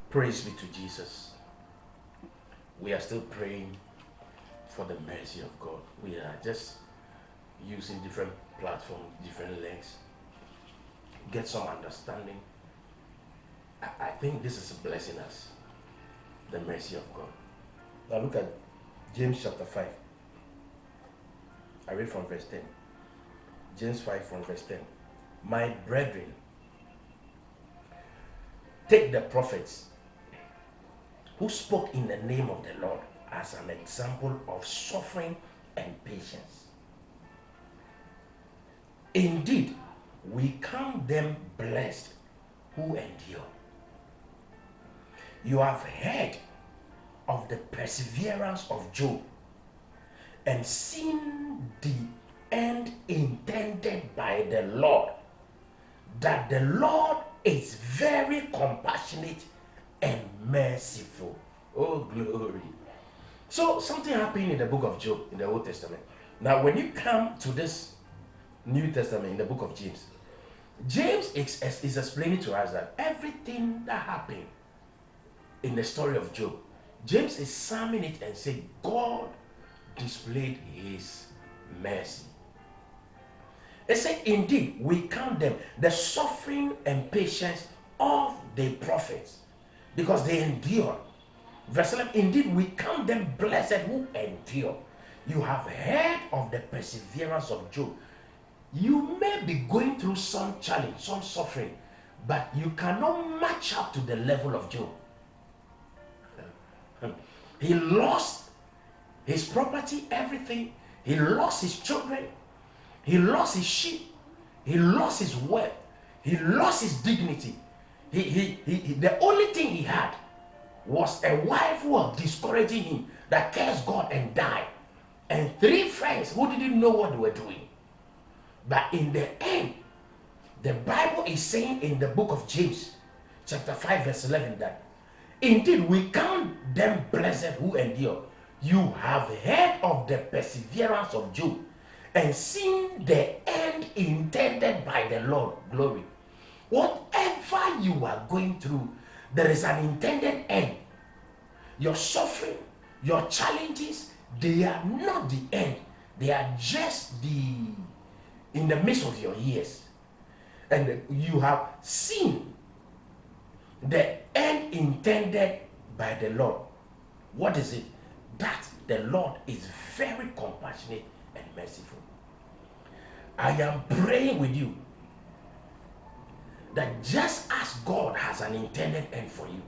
Praise be to Jesus. We are still praying for the mercy of God. We are just using different platforms, different links, get some understanding. I think this is blessing us, the mercy of God. Now look at James chapter 5. I read from verse 10. James 5 from verse 10. My brethren, take the prophets who spoke in the name of the Lord as an example of suffering and patience. Indeed, we count them blessed who endure. You have heard of the perseverance of Job and seen the end intended by the Lord, that the Lord is very compassionate and merciful. Oh, glory. So something happened in the book of Job in the Old Testament. Now when you come to this New Testament in the book of James, James is explaining to us that everything that happened in the story of Job, James is summing it and saying God displayed his mercy. It said, indeed, we count them the suffering and patience of the prophets because they endure. Verse 11, indeed, we count them blessed who endure. You have heard of the perseverance of Job. You may be going through some challenge, some suffering, but you cannot match up to the level of Job. He lost his property, everything. He lost his children. He lost his sheep. He lost his wealth. He lost his dignity. The only thing he had was a wife who was discouraging him, that cursed God and died, and 3 friends who didn't know what they were doing. But in the end, the Bible is saying in the book of James, chapter 5, verse 11, that indeed we count them blessed who endure. You have heard of the perseverance of Job and seen the end intended by the Lord. Glory. Whatever you are going through, there is an intended end. Your suffering, your challenges, they are not the end. They are just in the midst of your years. And you have seen the end intended by the Lord. What is it? That the Lord is very compassionate and merciful. I am praying with you that just as God has an intended end for you,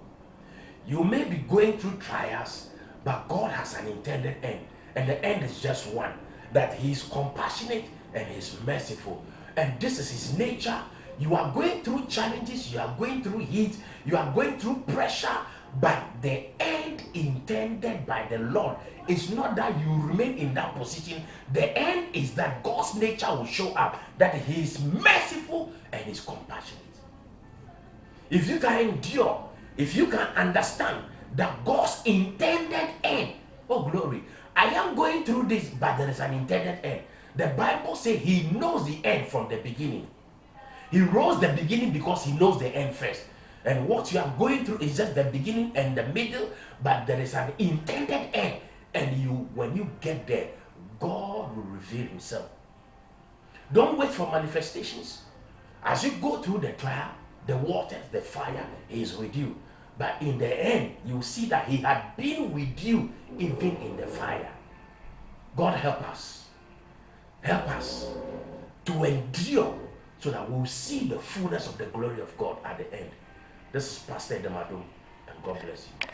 you may be going through trials, but God has an intended end. And the end is just one, that He is compassionate and He is merciful. And this is His nature. You are going through challenges, you are going through heat, you are going through pressure, but the end intended by the Lord is not that you remain in that position. The end is that God's nature will show up, that He is merciful and is compassionate. If you can endure, if you can understand that God's intended end, oh glory, I am going through this, but there is an intended end. The Bible says He knows the end from the beginning. He knows the beginning because He knows the end first. And what you are going through is just the beginning and the middle, but there is an intended end. And when you get there, God will reveal Himself. Don't wait for manifestations. As you go through the trial, the waters, the fire, He is with you. But in the end, you see that He had been with you even in the fire. God help us. Help us to endure so that we'll see the fullness of the glory of God at the end. This is Pastor Edamadum, and God bless you.